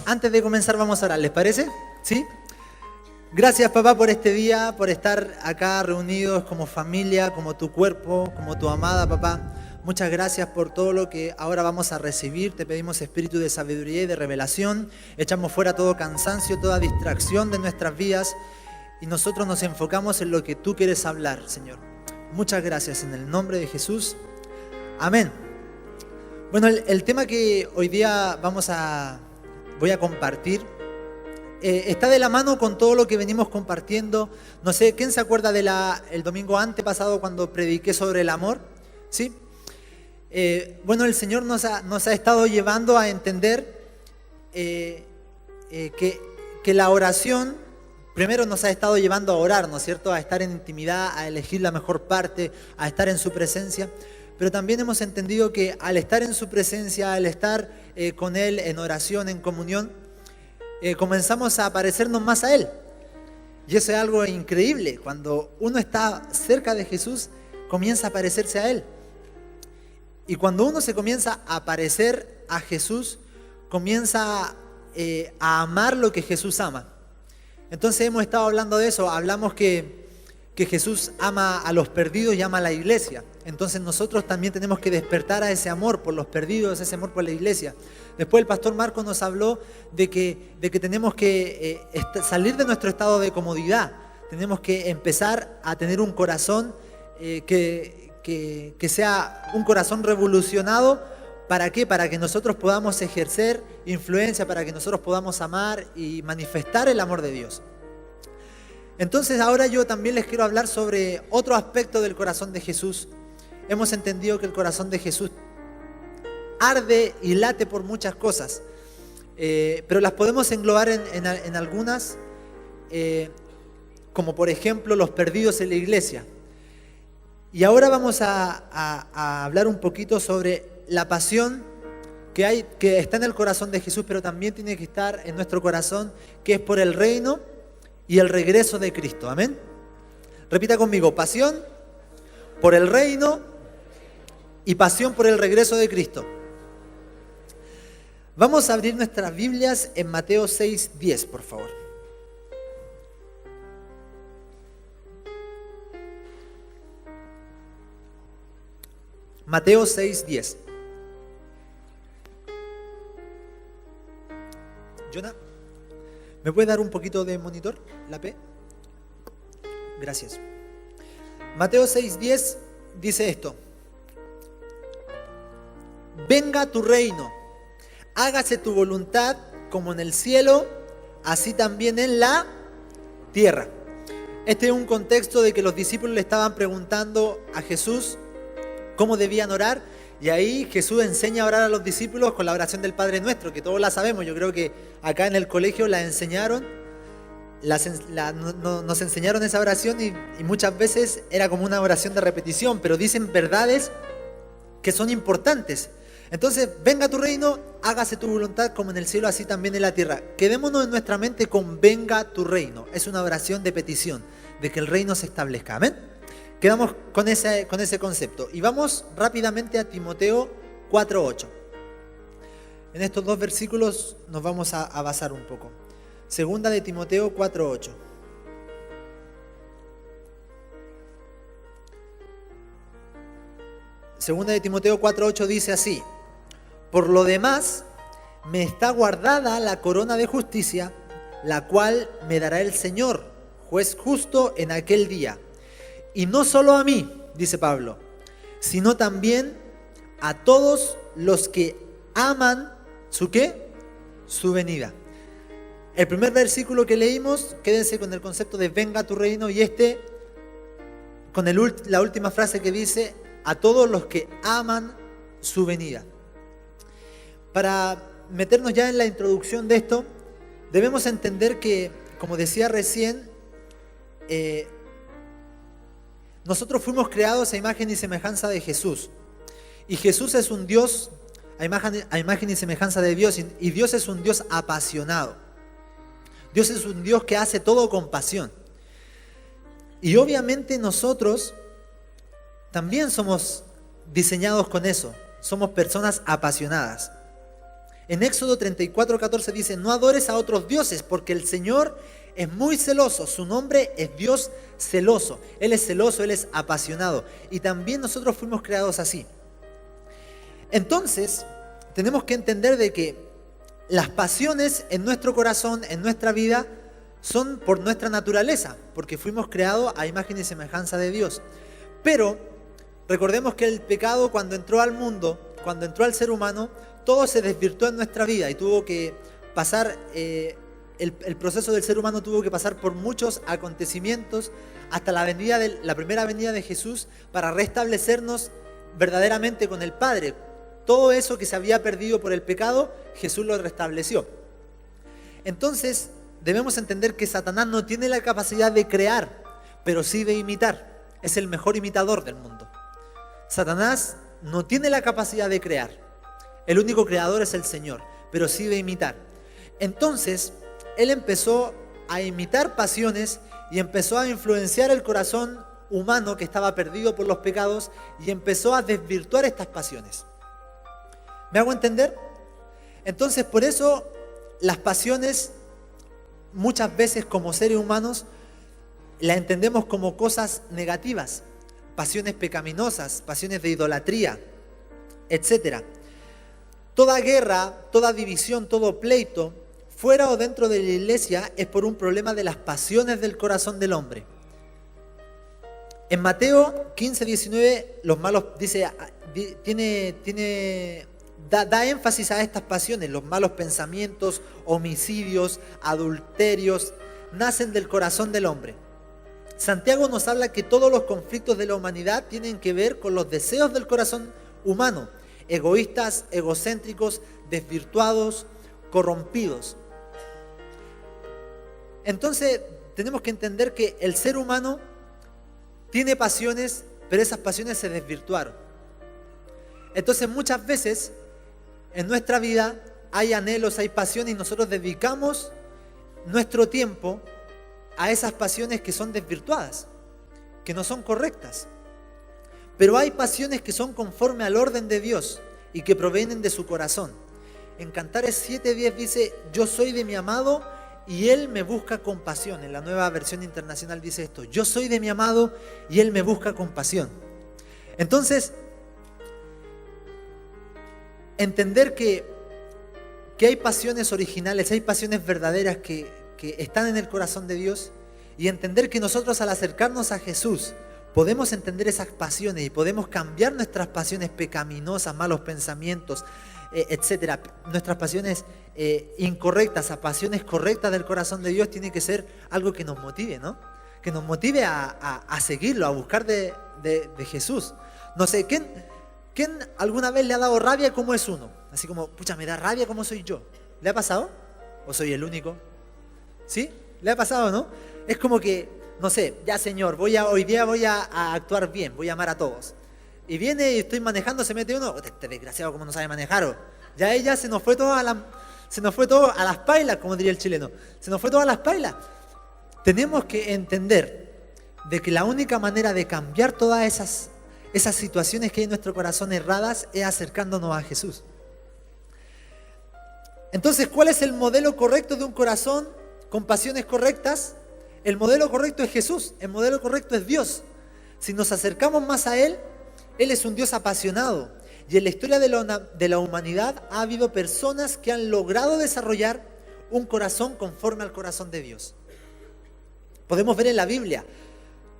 Antes de comenzar, vamos a orar, ¿les parece? ¿Sí? Gracias, papá, por este día, por estar acá reunidos como familia, como tu cuerpo, como tu amada, papá. Muchas gracias por todo lo que ahora vamos a recibir. Te pedimos espíritu de sabiduría y de revelación. Echamos fuera todo cansancio, toda distracción de nuestras vidas y nosotros nos enfocamos en lo que tú quieres hablar, Señor. Muchas gracias en el nombre de Jesús. Amén. Bueno, el tema que hoy día voy a compartir está de la mano con todo lo que venimos compartiendo. No sé, ¿quién se acuerda el domingo antepasado cuando prediqué sobre el amor? ¿Sí? Bueno, el Señor nos ha estado llevando a entender que la oración, primero nos ha estado llevando a orar, ¿no es cierto? A estar en intimidad, a elegir la mejor parte, a estar en su presencia. Pero también hemos entendido que al estar en su presencia, al estar con Él en oración, en comunión, comenzamos a parecernos más a Él. Y eso es algo increíble. Cuando uno está cerca de Jesús, comienza a parecerse a Él. Y cuando uno se comienza a parecer a Jesús, comienza a amar lo que Jesús ama. Entonces hemos estado hablando de eso. Hablamos que Jesús ama a los perdidos y ama a la iglesia. Entonces nosotros también tenemos que despertar a ese amor por los perdidos, ese amor por la iglesia. Después el pastor Marco nos habló de que tenemos que salir de nuestro estado de comodidad. Tenemos que empezar a tener un corazón que sea un corazón revolucionado. ¿Para qué? Para que nosotros podamos ejercer influencia, para que nosotros podamos amar y manifestar el amor de Dios. Entonces ahora yo también les quiero hablar sobre otro aspecto del corazón de Jesús. Hemos entendido que el corazón de Jesús arde y late por muchas cosas, pero las podemos englobar en algunas, como por ejemplo los perdidos en la iglesia. Y ahora vamos a hablar un poquito sobre la pasión que está en el corazón de Jesús, pero también tiene que estar en nuestro corazón, que es por el reino y el regreso de Cristo. Amén. Repita conmigo: pasión por el reino y pasión por el regreso de Cristo. Vamos a abrir nuestras Biblias en Mateo 6:10, por favor. Mateo 6:10. Jonah, ¿me puede dar un poquito de monitor? La P. Gracias. Mateo 6:10 dice esto: venga tu reino, hágase tu voluntad como en el cielo, así también en la tierra. Este es un contexto de que los discípulos le estaban preguntando a Jesús cómo debían orar, y ahí Jesús enseña a orar a los discípulos con la oración del Padre Nuestro, que todos la sabemos. Yo creo que acá en el colegio la enseñaron, nos enseñaron esa oración y muchas veces era como una oración de repetición, pero dicen verdades que son importantes. Entonces, venga tu reino, hágase tu voluntad como en el cielo, así también en la tierra. Quedémonos en nuestra mente con venga tu reino. Es una oración de petición, de que el reino se establezca. Amén. Quedamos con ese concepto. Y vamos rápidamente a Timoteo 4:8. En estos dos versículos nos vamos a basar un poco. Segunda de Timoteo 4:8. Segunda de Timoteo 4:8 dice así: por lo demás, me está guardada la corona de justicia, la cual me dará el Señor, juez justo, en aquel día. Y no solo a mí, dice Pablo, sino también a todos los que aman ¿su qué? Su venida. El primer versículo que leímos, quédense con el concepto de venga tu reino, y con la última frase que dice a todos los que aman su venida. Para meternos ya en la introducción de esto, debemos entender que, como decía recién, nosotros fuimos creados a imagen y semejanza de Jesús. Y Jesús es un Dios a imagen y semejanza de Dios. Y Dios es un Dios apasionado. Dios es un Dios que hace todo con pasión. Y obviamente nosotros también somos diseñados con eso. Somos personas apasionadas. En Éxodo 34:14 dice, no adores a otros dioses, porque el Señor es muy celoso, su nombre es Dios celoso. Él es celoso, Él es apasionado. Y también nosotros fuimos creados así. Entonces, tenemos que entender de que las pasiones en nuestro corazón, en nuestra vida, son por nuestra naturaleza, porque fuimos creados a imagen y semejanza de Dios. Pero recordemos que el pecado, cuando entró al mundo, cuando entró al ser humano, todo se desvirtuó en nuestra vida y tuvo que pasar, el proceso del ser humano tuvo que pasar por muchos acontecimientos hasta la primera venida de Jesús para restablecernos verdaderamente con el Padre. Todo eso que se había perdido por el pecado, Jesús lo restableció. Entonces, debemos entender que Satanás no tiene la capacidad de crear, pero sí de imitar. Es el mejor imitador del mundo. Satanás no tiene la capacidad de crear. El único creador es el Señor, pero sí de imitar. Entonces, él empezó a imitar pasiones y empezó a influenciar el corazón humano que estaba perdido por los pecados y empezó a desvirtuar estas pasiones. ¿Me hago entender? Entonces, por eso las pasiones muchas veces como seres humanos las entendemos como cosas negativas, pasiones pecaminosas, pasiones de idolatría, etc. Toda guerra, toda división, todo pleito, fuera o dentro de la iglesia, es por un problema de las pasiones del corazón del hombre. En Mateo 15:19, los malos, dice, da énfasis a estas pasiones. Los malos pensamientos, homicidios, adulterios, nacen del corazón del hombre. Santiago nos habla que todos los conflictos de la humanidad tienen que ver con los deseos del corazón humano, egoístas, egocéntricos, desvirtuados, corrompidos. Entonces tenemos que entender que el ser humano tiene pasiones, pero esas pasiones se desvirtuaron. Entonces muchas veces en nuestra vida hay anhelos, hay pasiones y nosotros dedicamos nuestro tiempo a esas pasiones que son desvirtuadas, que no son correctas. Pero hay pasiones que son conforme al orden de Dios y que provienen de su corazón. En Cantares 7:10 dice, yo soy de mi amado y Él me busca con pasión. En la Nueva Versión Internacional dice esto, yo soy de mi amado y Él me busca con pasión. Entonces, entender que hay pasiones originales, hay pasiones verdaderas que están en el corazón de Dios, y entender que nosotros al acercarnos a Jesús podemos entender esas pasiones y podemos cambiar nuestras pasiones pecaminosas, malos pensamientos, etcétera, nuestras pasiones incorrectas a pasiones correctas del corazón de Dios. Tiene que ser algo que nos motive, ¿no? Que nos motive a seguirlo, a buscar de Jesús. No sé, ¿quién alguna vez le ha dado rabia como es uno? Así como, pucha, me da rabia como soy yo. ¿Le ha pasado? ¿O soy el único? ¿Sí? ¿Le ha pasado, no? Es como que, no sé, ya Señor, hoy día voy a actuar bien, voy a amar a todos. Y viene y estoy manejando, se mete uno, este desgraciado como no sabe manejar. Ya ella se nos fue todo a las pailas, como diría el chileno. Se nos fue todo a las pailas. Tenemos que entender de que la única manera de cambiar todas esas situaciones que hay en nuestro corazón erradas es acercándonos a Jesús. Entonces, ¿cuál es el modelo correcto de un corazón con pasiones correctas? El modelo correcto es Jesús, el modelo correcto es Dios. Si nos acercamos más a Él, Él es un Dios apasionado. Y en la historia de la humanidad ha habido personas que han logrado desarrollar un corazón conforme al corazón de Dios. Podemos ver en la Biblia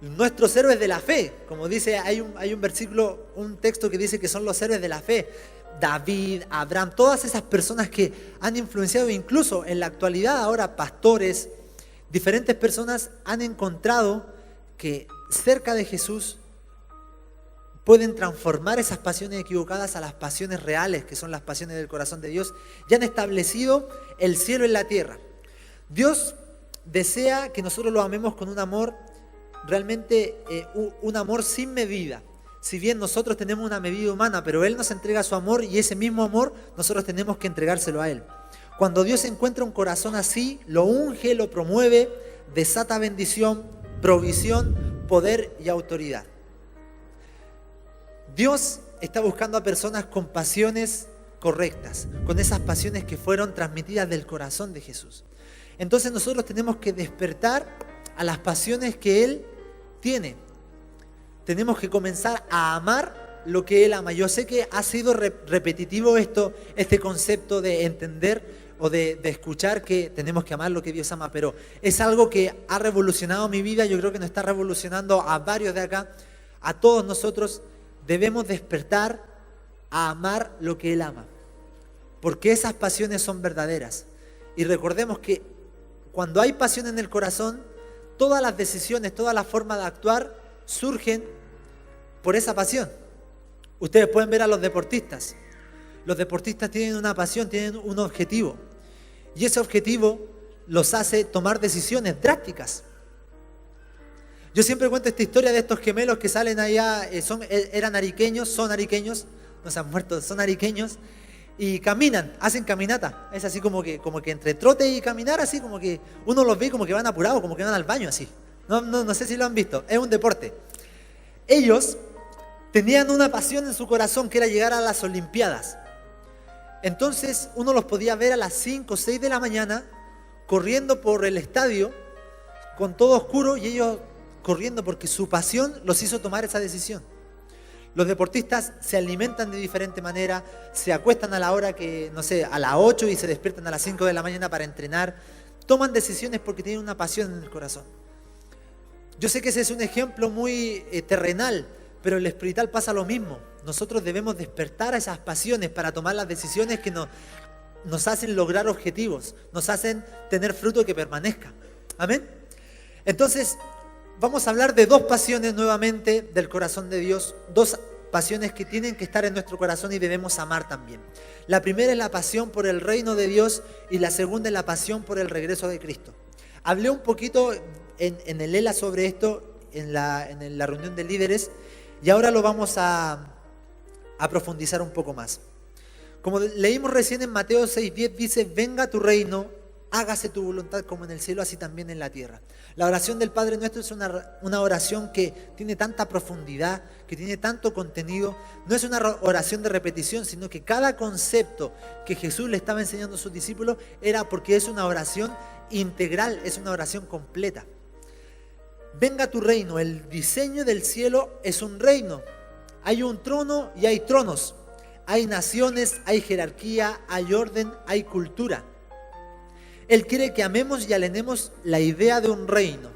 nuestros héroes de la fe, como dice, hay un versículo, un texto que dice que son los héroes de la fe. David, Abraham, todas esas personas que han influenciado, incluso en la actualidad ahora pastores, diferentes personas han encontrado que cerca de Jesús pueden transformar esas pasiones equivocadas a las pasiones reales, que son las pasiones del corazón de Dios, y han establecido el cielo en la tierra. Dios desea que nosotros lo amemos con un amor realmente, un amor sin medida. Si bien nosotros tenemos una medida humana, pero Él nos entrega su amor y ese mismo amor nosotros tenemos que entregárselo a Él. Cuando Dios encuentra un corazón así, lo unge, lo promueve, desata bendición, provisión, poder y autoridad. Dios está buscando a personas con pasiones correctas, con esas pasiones que fueron transmitidas del corazón de Jesús. Entonces nosotros tenemos que despertar a las pasiones que Él tiene. Tenemos que comenzar a amar lo que Él ama. Yo sé que ha sido repetitivo este concepto de entender o de escuchar que tenemos que amar lo que Dios ama, pero es algo que ha revolucionado mi vida. Yo creo que nos está revolucionando a varios de acá. A todos nosotros debemos despertar a amar lo que Él ama, porque esas pasiones son verdaderas. Y recordemos que cuando hay pasión en el corazón, todas las decisiones, toda la forma de actuar surgen por esa pasión. Ustedes pueden ver a los deportistas. Los deportistas tienen una pasión, tienen un objetivo. Y ese objetivo los hace tomar decisiones drásticas. Yo siempre cuento esta historia de estos gemelos que salen allá, eran ariqueños, son ariqueños, no se han muerto, son ariqueños, y caminan, hacen caminata. Es así como que entre trote y caminar, así como que uno los ve como que van apurados, como que van al baño así. No sé si lo han visto, es un deporte. Ellos tenían una pasión en su corazón que era llegar a las Olimpiadas. Entonces uno los podía ver a las 5 o 6 de la mañana corriendo por el estadio con todo oscuro y ellos corriendo porque su pasión los hizo tomar esa decisión. Los deportistas se alimentan de diferente manera, se acuestan a la hora que, no sé, a las 8 y se despiertan a las 5 de la mañana para entrenar. Toman decisiones porque tienen una pasión en el corazón. Yo sé que ese es un ejemplo muy terrenal, pero en lo espiritual pasa lo mismo. Nosotros debemos despertar a esas pasiones para tomar las decisiones que nos hacen lograr objetivos, nos hacen tener fruto que permanezca. Amén. Entonces, vamos a hablar de dos pasiones nuevamente del corazón de Dios, dos pasiones que tienen que estar en nuestro corazón y debemos amar también. La primera es la pasión por el reino de Dios y la segunda es la pasión por el regreso de Cristo. Hablé un poquito en el ELA sobre esto en la reunión de líderes y ahora lo vamos a profundizar un poco más. Como leímos recién en Mateo 6:10 dice, venga tu reino, hágase tu voluntad como en el cielo, así también en la tierra. La oración del Padre Nuestro es una oración que tiene tanta profundidad, que tiene tanto contenido. No es una oración de repetición, sino que cada concepto que Jesús le estaba enseñando a sus discípulos era porque es una oración integral, es una oración completa. Venga tu reino, el diseño del cielo es un reino. Hay un trono y hay tronos. Hay naciones, hay jerarquía, hay orden, hay cultura. Él quiere que amemos y anhelemos la idea de un reino.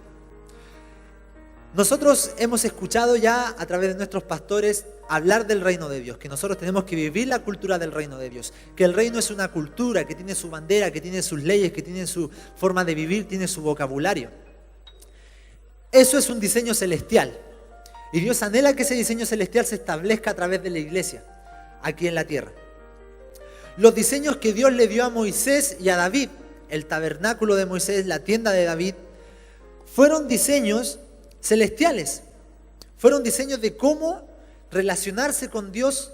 Nosotros hemos escuchado ya a través de nuestros pastores hablar del reino de Dios, que nosotros tenemos que vivir la cultura del reino de Dios, que el reino es una cultura, que tiene su bandera, que tiene sus leyes, que tiene su forma de vivir, tiene su vocabulario. Eso es un diseño celestial. Y Dios anhela que ese diseño celestial se establezca a través de la iglesia, aquí en la tierra. Los diseños que Dios le dio a Moisés y a David, el tabernáculo de Moisés, la tienda de David, fueron diseños celestiales. Fueron diseños de cómo relacionarse con Dios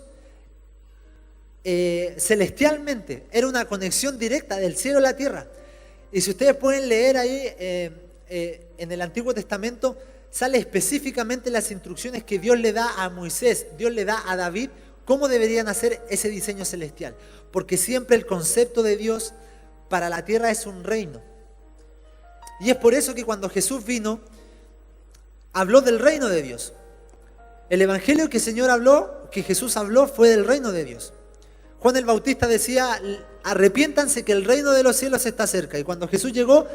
celestialmente. Era una conexión directa del cielo a la tierra. Y si ustedes pueden leer ahí en el Antiguo Testamento, sale específicamente las instrucciones que Dios le da a Moisés, Dios le da a David, cómo deberían hacer ese diseño celestial. Porque siempre el concepto de Dios para la tierra es un reino. Y es por eso que cuando Jesús vino, habló del reino de Dios. El evangelio que el Señor habló, que Jesús habló, fue del reino de Dios. Juan el Bautista decía, arrepiéntanse que el reino de los cielos está cerca. Y cuando Jesús llegó,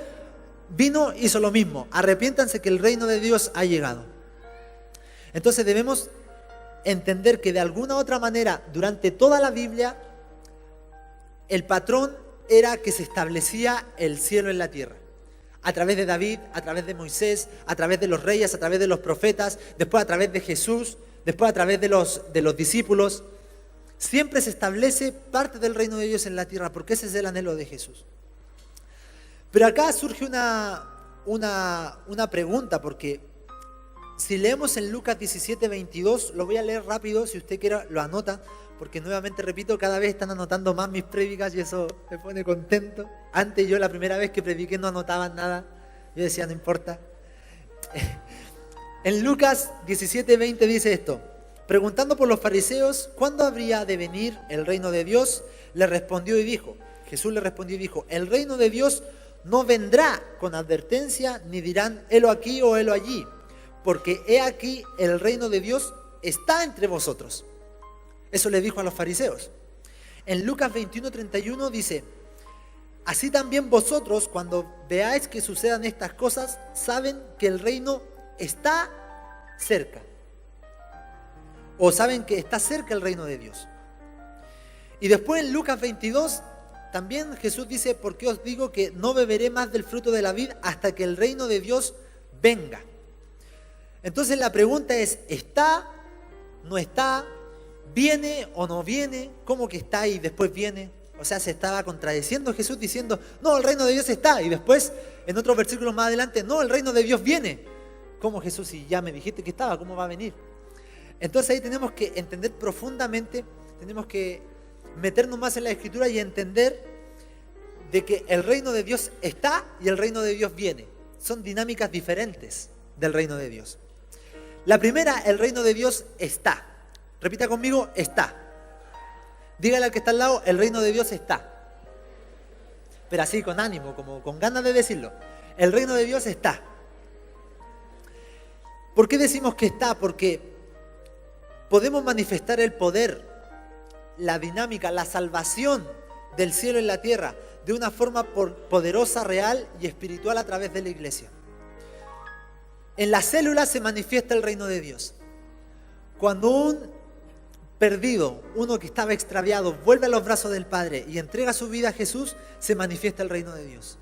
vino, hizo lo mismo. Arrepiéntanse que el reino de Dios ha llegado. Entonces debemos entender que de alguna u otra manera, durante toda la Biblia, el patrón era que se establecía el cielo en la tierra. A través de David, a través de Moisés, a través de los reyes, a través de los profetas, después a través de Jesús, después a través de los discípulos. Siempre se establece parte del reino de Dios en la tierra, porque ese es el anhelo de Jesús. Pero acá surge una pregunta, porque si leemos en Lucas 17:22, lo voy a leer rápido, si usted quiere lo anota, porque nuevamente repito, cada vez están anotando más mis prédicas y eso me pone contento. Antes yo la primera vez que prediqué no anotaban nada, yo decía no importa. En Lucas 17:20 dice esto: Preguntando por los fariseos, ¿cuándo habría de venir el reino de Dios? Jesús le respondió y dijo, el reino de Dios no vendrá con advertencia, ni dirán, helo aquí o helo allí, porque he aquí el reino de Dios está entre vosotros. Eso le dijo a los fariseos. En Lucas 21:31 dice, así también vosotros, cuando veáis que sucedan estas cosas, saben que el reino está cerca. O saben que está cerca el reino de Dios. Y después en Lucas 22, también Jesús dice, porque os digo que no beberé más del fruto de la vid hasta que el reino de Dios venga. Entonces la pregunta es, ¿está? ¿No está? ¿Viene o no viene? ¿Cómo que está y después viene? O sea, se estaba contradiciendo Jesús diciendo, no, el reino de Dios está. Y después, en otros versículos más adelante, no, el reino de Dios viene. ¿Cómo, Jesús? Si ya me dijiste que estaba, ¿cómo va a venir? Entonces ahí tenemos que entender profundamente, tenemos que meternos más en la Escritura y entender de que el reino de Dios está y el reino de Dios viene. Son dinámicas diferentes del reino de Dios. La primera, el reino de Dios está. Repita conmigo, está. Dígale al que está al lado, el reino de Dios está. Pero así, con ánimo, como con ganas de decirlo. El reino de Dios está. ¿Por qué decimos que está? Porque podemos manifestar el poder, la dinámica, la salvación del cielo en la tierra de una forma poderosa, real y espiritual a través de la iglesia. En las células se manifiesta el reino de Dios. Cuando un perdido, uno que estaba extraviado, vuelve a los brazos del Padre y entrega su vida a Jesús, se manifiesta el reino de Dios.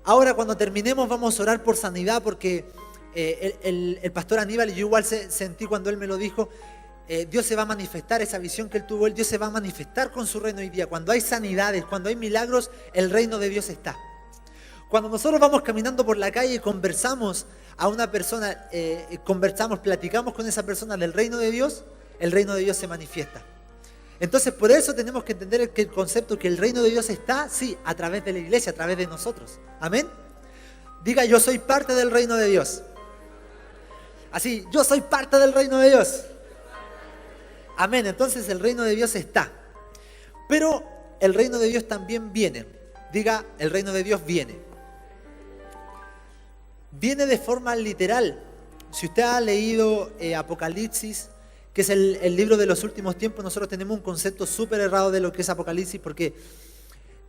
Ahora cuando terminemos vamos a orar por sanidad porque el pastor Aníbal, y yo igual sentí cuando él me lo dijo, Dios se va a manifestar, esa visión que él tuvo, Dios se va a manifestar con su reino hoy día. Cuando hay sanidades, cuando hay milagros, el reino de Dios está. Cuando nosotros vamos caminando por la calle y conversamos a una persona, platicamos con esa persona del reino de Dios, el reino de Dios se manifiesta. Entonces por eso tenemos que entender que el concepto que el reino de Dios está, sí, a través de la iglesia, a través de nosotros. Amén. Diga, yo soy parte del reino de Dios. Así, yo soy parte del reino de Dios. Amén, entonces el reino de Dios está. Pero el reino de Dios también viene. Diga, el reino de Dios viene. Viene de forma literal. Si usted ha leído Apocalipsis, que es el libro de los últimos tiempos, nosotros tenemos un concepto súper errado de lo que es Apocalipsis, porque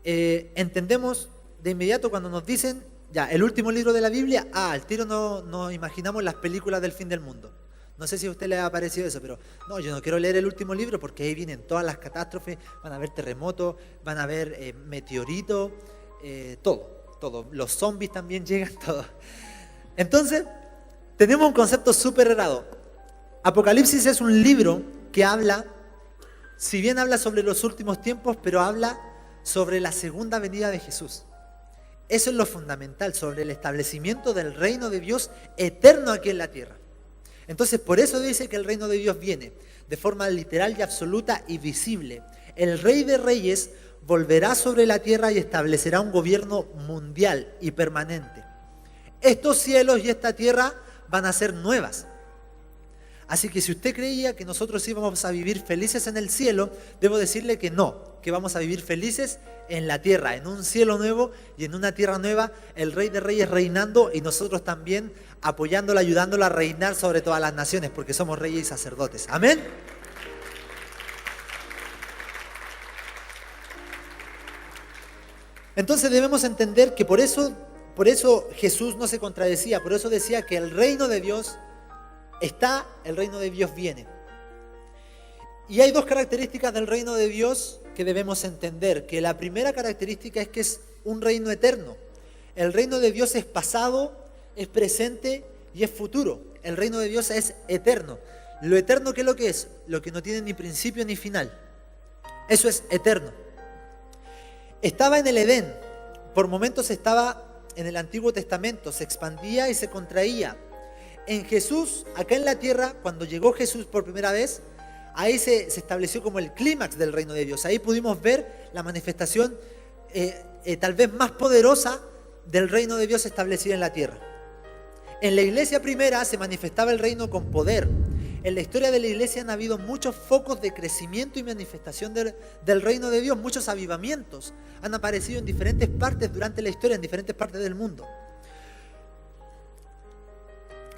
entendemos de inmediato cuando nos dicen, ya, el último libro de la Biblia, al tiro nos imaginamos las películas del fin del mundo. No sé si a usted le ha parecido eso, pero no, yo no quiero leer el último libro porque ahí vienen todas las catástrofes, van a haber terremotos, van a haber meteoritos, todo. Los zombies también llegan, todo. Entonces, tenemos un concepto súper errado. Apocalipsis es un libro que habla, si bien habla sobre los últimos tiempos, pero habla sobre la segunda venida de Jesús. Eso es lo fundamental, sobre el establecimiento del reino de Dios eterno aquí en la tierra. Entonces, por eso dice que el reino de Dios viene de forma literal y absoluta y visible. El Rey de Reyes volverá sobre la tierra y establecerá un gobierno mundial y permanente. Estos cielos y esta tierra van a ser nuevas. Así que si usted creía que nosotros íbamos a vivir felices en el cielo, debo decirle que no, que vamos a vivir felices en la tierra, en un cielo nuevo y en una tierra nueva, el Rey de Reyes reinando y nosotros también apoyándola, ayudándola a reinar sobre todas las naciones, porque somos reyes y sacerdotes. Amén. Entonces debemos entender que por eso Jesús no se contradecía, por eso decía que el reino de Dios está, el reino de Dios viene. Y hay dos características del reino de Dios que debemos entender, que la primera característica es que es un reino eterno. El reino de Dios es pasado, es presente y es futuro. El reino de Dios es eterno. Lo eterno, ¿qué es lo que es? Lo que no tiene ni principio ni final. Eso es eterno. Estaba en el Edén, por momentos estaba en el Antiguo Testamento, se expandía y se contraía. En Jesús, acá en la tierra, cuando llegó Jesús por primera vez, ahí se estableció como el clímax del reino de Dios. Ahí pudimos ver la manifestación tal vez más poderosa del reino de Dios establecida en la tierra. En la iglesia primera se manifestaba el reino con poder. en la historia de la iglesia han habido muchos focos de crecimiento y manifestación del reino de Dios, muchos avivamientos han aparecido en diferentes partes durante la historia, en diferentes partes del mundo.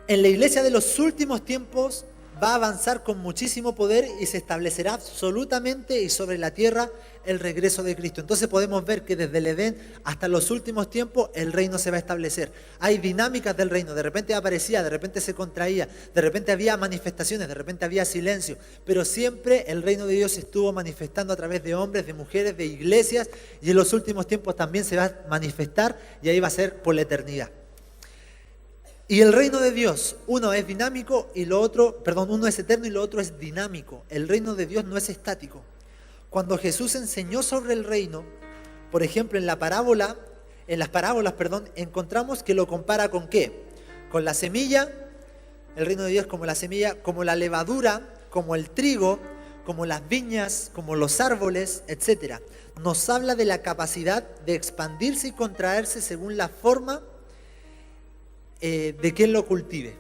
En la iglesia de los últimos tiempos va a avanzar con muchísimo poder y se establecerá absolutamente y sobre la tierra el regreso de Cristo. Entonces podemos ver que desde el Edén hasta los últimos tiempos el reino se va a establecer. Hay dinámicas del reino, de repente aparecía, de repente se contraía, de repente había manifestaciones, de repente había silencio, pero siempre el reino de Dios se estuvo manifestando a través de hombres, de mujeres, de iglesias, y en los últimos tiempos también se va a manifestar y ahí va a ser por la eternidad. Y el reino de Dios, uno es dinámico y uno es eterno y lo otro es dinámico. El reino de Dios no es estático. Cuando Jesús enseñó sobre el reino, por ejemplo, en las parábolas, encontramos que lo compara ¿con qué? Con la semilla, el reino de Dios como la semilla, como la levadura, como el trigo, como las viñas, como los árboles, etc. Nos habla de la capacidad de expandirse y contraerse según la forma de quien lo cultive.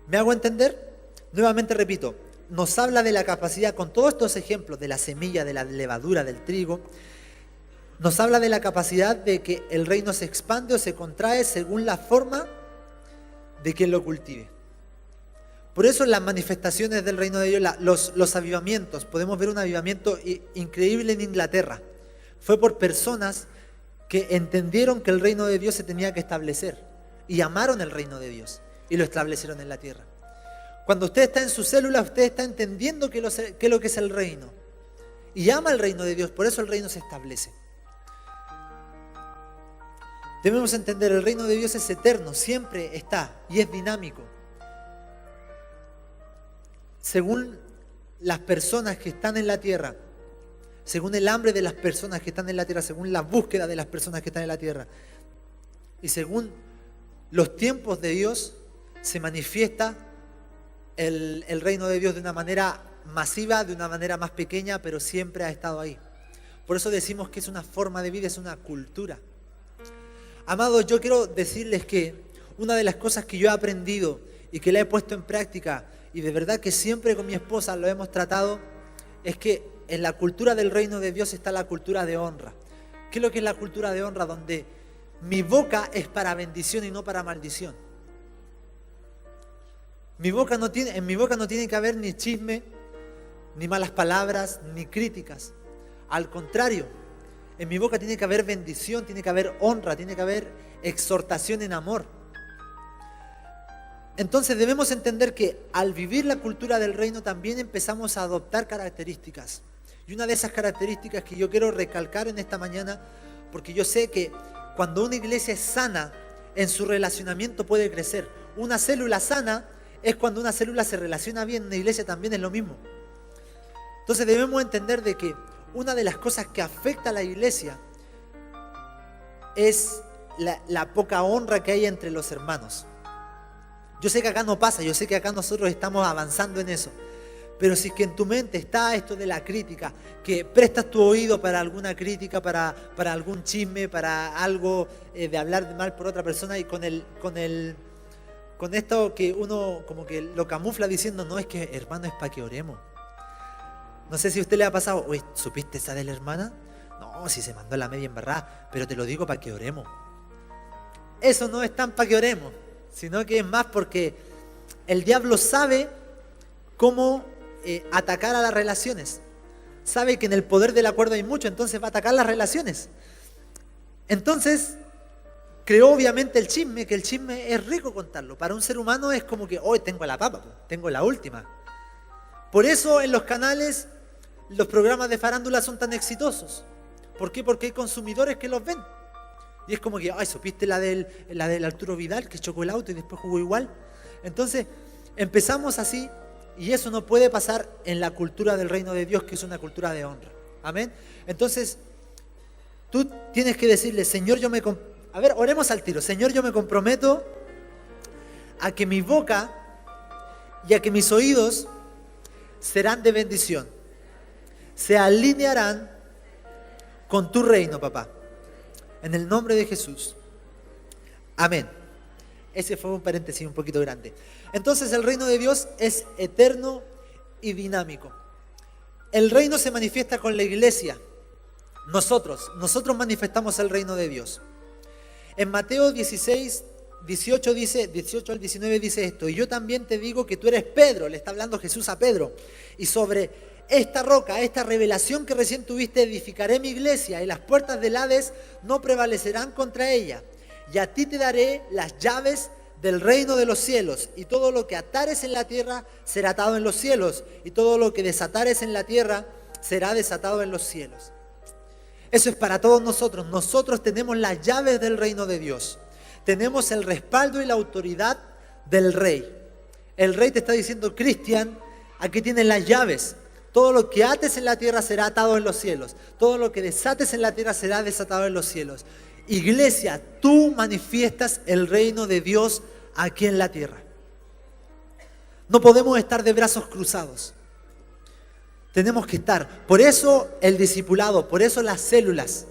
¿Me hago entender? Nuevamente repito, nos habla de la capacidad, con todos estos ejemplos de la semilla, de la levadura, del trigo, nos habla de la capacidad de que el reino se expande o se contrae según la forma de quien lo cultive. Por eso en las manifestaciones del reino de Dios, los avivamientos, podemos ver un avivamiento increíble en Inglaterra. Fue por personas que entendieron que el reino de Dios se tenía que establecer y amaron el reino de Dios y lo establecieron en la tierra. Cuando usted está en su célula, usted está entendiendo qué es lo que es el reino y ama el reino de Dios, por eso el reino se establece. Debemos entender, el reino de Dios es eterno, siempre está y es dinámico. Según las personas que están en la tierra, según el hambre de las personas que están en la tierra, según la búsqueda de las personas que están en la tierra y según los tiempos de Dios, se manifiesta el reino de Dios de una manera masiva, de una manera más pequeña, pero siempre ha estado ahí. Por eso decimos que es una forma de vida, es una cultura. Amados, yo quiero decirles que una de las cosas que yo he aprendido y que la he puesto en práctica, y de verdad que siempre con mi esposa lo hemos tratado, es que en la cultura del reino de Dios está la cultura de honra. ¿Qué es lo que es la cultura de honra? Donde mi boca es para bendición y no para maldición. En mi boca no tiene que haber ni chisme, ni malas palabras, ni críticas. Al contrario, en mi boca tiene que haber bendición, tiene que haber honra, tiene que haber exhortación en amor. Entonces debemos entender que al vivir la cultura del reino también empezamos a adoptar características. Y una de esas características que yo quiero recalcar en esta mañana, porque yo sé que cuando una iglesia es sana, en su relacionamiento puede crecer. Una célula sana es cuando una célula se relaciona bien, una iglesia también es lo mismo. Entonces debemos entender de que una de las cosas que afecta a la iglesia es la poca honra que hay entre los hermanos. Yo sé que acá no pasa, yo sé que acá nosotros estamos avanzando en eso. Pero si es que en tu mente está esto de la crítica, que prestas tu oído para alguna crítica, para algún chisme, para algo de hablar mal por otra persona, y con esto que uno como que lo camufla diciendo, no, es que hermano es para que oremos. No sé si a usted le ha pasado, oye, ¿supiste esa de la hermana? No, si se mandó la media embarrada, pero te lo digo para que oremos. Eso no es tan para que oremos, sino que es más porque el diablo sabe cómo atacar a las relaciones. Sabe que en el poder del acuerdo hay mucho, entonces va a atacar las relaciones. Entonces, creó obviamente el chisme, que el chisme es rico contarlo. Para un ser humano es como que, hoy tengo la papa, tengo la última. Por eso en los canales, los programas de farándula son tan exitosos. ¿Por qué? Porque hay consumidores que los ven. Y es como que, ay, ¿supiste la del Arturo Vidal que chocó el auto y después jugó igual? Entonces, empezamos así. Y eso no puede pasar en la cultura del reino de Dios, que es una cultura de honra. Amén. Entonces, tú tienes que decirle, Señor, oremos al tiro. Señor, yo me comprometo a que mi boca y a que mis oídos serán de bendición. Se alinearán con tu reino, papá. En el nombre de Jesús. Amén. Ese fue un paréntesis un poquito grande. Entonces el reino de Dios es eterno y dinámico. El reino se manifiesta con la iglesia. Nosotros manifestamos el reino de Dios. En Mateo 16, 18 al 19 dice esto: y yo también te digo que tú eres Pedro, le está hablando Jesús a Pedro, y sobre esta roca, esta revelación que recién tuviste, edificaré mi iglesia, y las puertas del Hades no prevalecerán contra ella. Y a ti te daré las llaves del reino de los cielos, y todo lo que atares en la tierra será atado en los cielos, y todo lo que desatares en la tierra será desatado en los cielos. Eso es para todos nosotros. Nosotros tenemos las llaves del reino de Dios. Tenemos el respaldo y la autoridad del rey. El rey te está diciendo: Cristian, aquí tienes las llaves. Todo lo que ates en la tierra será atado en los cielos. Todo lo que desates en la tierra será desatado en los cielos. Iglesia, tú manifiestas el reino de Dios aquí en la tierra. No podemos estar de brazos cruzados. Tenemos que estar. Por eso el discipulado, por eso las células,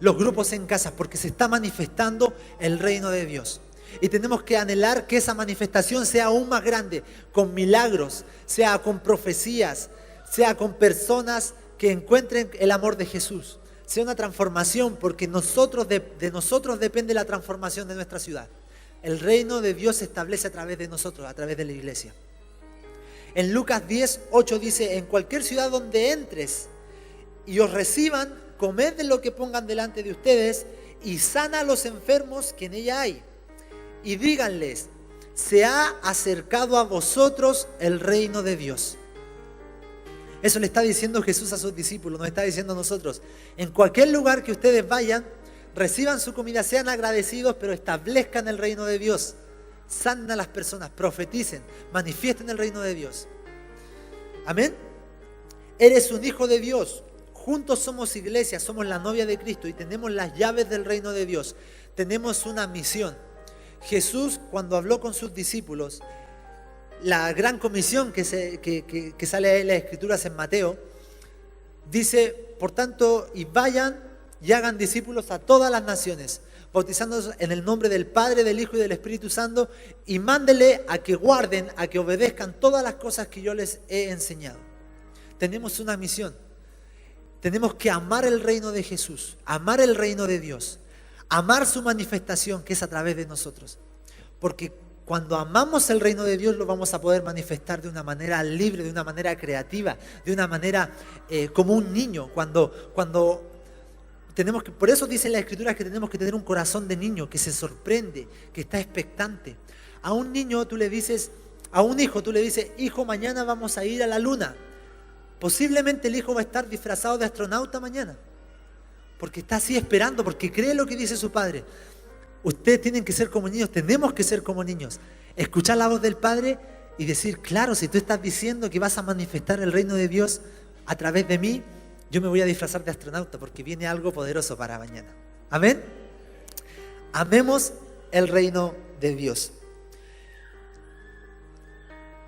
los grupos en casa, porque se está manifestando el reino de Dios. Y tenemos que anhelar que esa manifestación sea aún más grande, con milagros, sea con profecías, sea con personas que encuentren el amor de Jesús. Sea una transformación, porque de nosotros depende la transformación de nuestra ciudad. El reino de Dios se establece a través de nosotros, a través de la iglesia. En Lucas 10, 8 dice: en cualquier ciudad donde entres y os reciban, comed de lo que pongan delante de ustedes y sana a los enfermos que en ella hay. Y díganles: se ha acercado a vosotros el reino de Dios. Eso le está diciendo Jesús a sus discípulos, nos está diciendo a nosotros. En cualquier lugar que ustedes vayan, reciban su comida, sean agradecidos, pero establezcan el reino de Dios. Sanen a las personas, profeticen, manifiesten el reino de Dios. Amén. Eres un hijo de Dios. Juntos somos iglesia, somos la novia de Cristo y tenemos las llaves del reino de Dios. Tenemos una misión. Jesús, cuando habló con sus discípulos, la gran comisión que sale ahí en las Escrituras en Mateo, dice: por tanto, y vayan y hagan discípulos a todas las naciones, bautizándolos en el nombre del Padre, del Hijo y del Espíritu Santo, y mándele a que guarden, a que obedezcan todas las cosas que yo les he enseñado. Tenemos una misión. Tenemos que amar el reino de Jesús, amar el reino de Dios, amar su manifestación, que es a través de nosotros. Porque cuando amamos el reino de Dios, lo vamos a poder manifestar de una manera libre, de una manera creativa, de una manera como un niño. Por eso dice la Escritura que tenemos que tener un corazón de niño que se sorprende, que está expectante. A un niño tú le dices, a un hijo tú le dices: hijo, mañana vamos a ir a la luna. Posiblemente el hijo va a estar disfrazado de astronauta mañana, porque está así esperando, porque cree lo que dice su padre. Ustedes tienen que ser como niños, tenemos que ser como niños. Escuchar la voz del Padre y decir: claro, si tú estás diciendo que vas a manifestar el reino de Dios a través de mí, yo me voy a disfrazar de astronauta porque viene algo poderoso para mañana. Amén. Amemos el reino de Dios.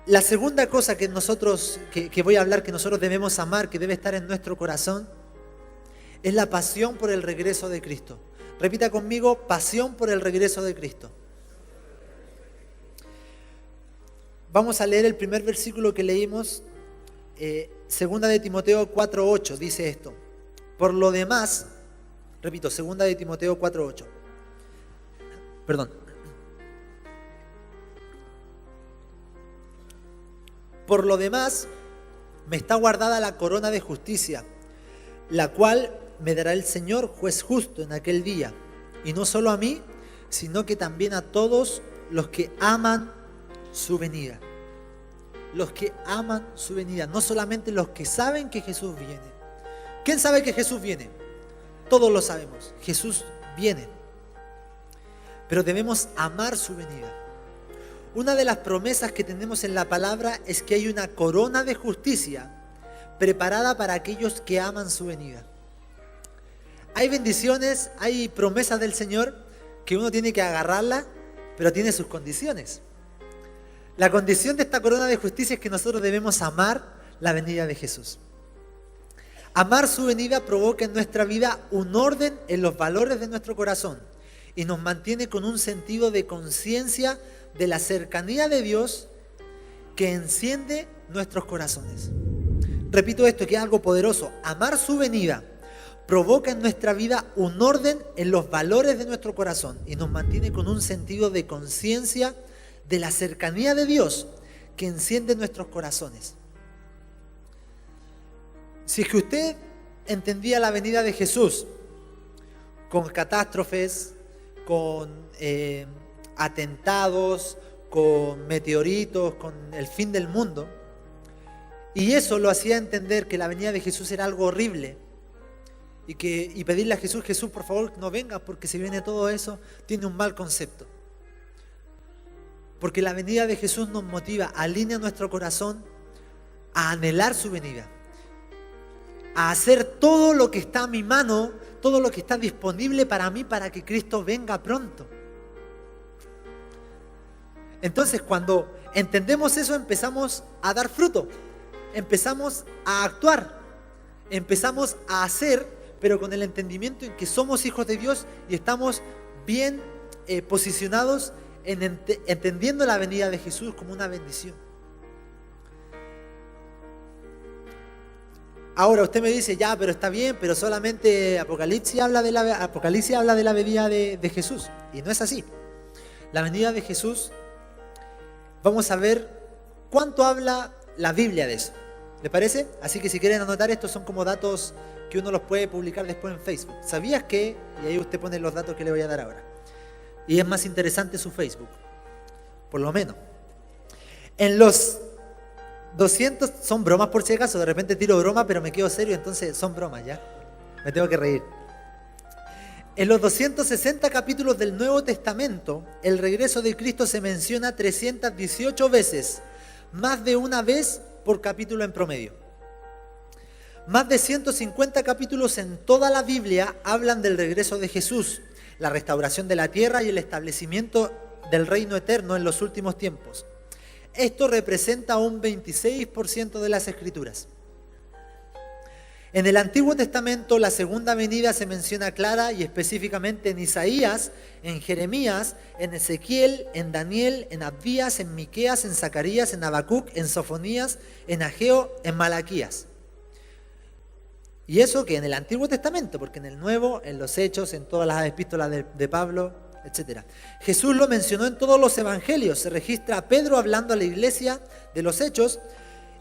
La segunda cosa que voy a hablar, que nosotros debemos amar, que debe estar en nuestro corazón, es la pasión por el regreso de Cristo. Repita conmigo: pasión por el regreso de Cristo. Vamos a leer el primer versículo que leímos, segunda de Timoteo 4:8, dice esto: por lo demás, repito, segunda de Timoteo 4:8. Perdón. Por lo demás, me está guardada la corona de justicia, la cual me dará el Señor, juez justo, en aquel día. Y no solo a mí, sino que también a todos los que aman su venida. Los que aman su venida, no solamente los que saben que Jesús viene. ¿Quién sabe que Jesús viene? Todos lo sabemos, Jesús viene. Pero debemos amar su venida. Una de las promesas que tenemos en la palabra es que hay una corona de justicia preparada para aquellos que aman su venida. Hay bendiciones, hay promesas del Señor que uno tiene que agarrarla, pero tiene sus condiciones. La condición de esta corona de justicia es que nosotros debemos amar la venida de Jesús. Amar su venida provoca en nuestra vida un orden en los valores de nuestro corazón y nos mantiene con un sentido de conciencia de la cercanía de Dios que enciende nuestros corazones. Repito esto, que es algo poderoso. Amar su venida provoca en nuestra vida un orden en los valores de nuestro corazón y nos mantiene con un sentido de conciencia de la cercanía de Dios que enciende nuestros corazones. Si es que usted entendía la venida de Jesús con catástrofes, con atentados, con meteoritos, con el fin del mundo, y eso lo hacía entender que la venida de Jesús era algo horrible, y pedirle a Jesús, Jesús, por favor, no vengas, porque si viene todo eso, tiene un mal concepto. Porque la venida de Jesús nos motiva, alinea nuestro corazón a anhelar su venida, a hacer todo lo que está a mi mano, todo lo que está disponible para mí, para que Cristo venga pronto. Entonces, cuando entendemos eso, empezamos a dar fruto, empezamos a actuar, empezamos a hacer, pero con el entendimiento en que somos hijos de Dios y estamos bien posicionados entendiendo la venida de Jesús como una bendición. Ahora usted me dice, ya, pero está bien, pero solamente Apocalipsis habla de la venida de Jesús. Y no es así. La venida de Jesús, vamos a ver cuánto habla la Biblia de eso. ¿Le parece? Así que si quieren anotar, estos son como datos que uno los puede publicar después en Facebook. ¿Sabías que? Y ahí usted pone los datos que le voy a dar ahora. Y es más interesante su Facebook, por lo menos. En los 200, son bromas por si acaso, de repente tiro broma, pero me quedo serio, entonces son bromas, ¿ya? Me tengo que reír. En los 260 capítulos del Nuevo Testamento, el regreso de Cristo se menciona 318 veces, más de una vez por capítulo en promedio. Más de 150 capítulos en toda la Biblia hablan del regreso de Jesús, la restauración de la tierra y el establecimiento del reino eterno en los últimos tiempos. Esto representa un 26% de las Escrituras. En el Antiguo Testamento, la segunda venida se menciona clara y específicamente en Isaías, en Jeremías, en Ezequiel, en Daniel, en Abdías, en Miqueas, en Zacarías, en Habacuc, en Sofonías, en Ageo, en Malaquías. Y eso que en el Antiguo Testamento, porque en el Nuevo, en los Hechos, en todas las epístolas de Pablo, etc. Jesús lo mencionó en todos los evangelios. Se registra a Pedro hablando a la iglesia de los Hechos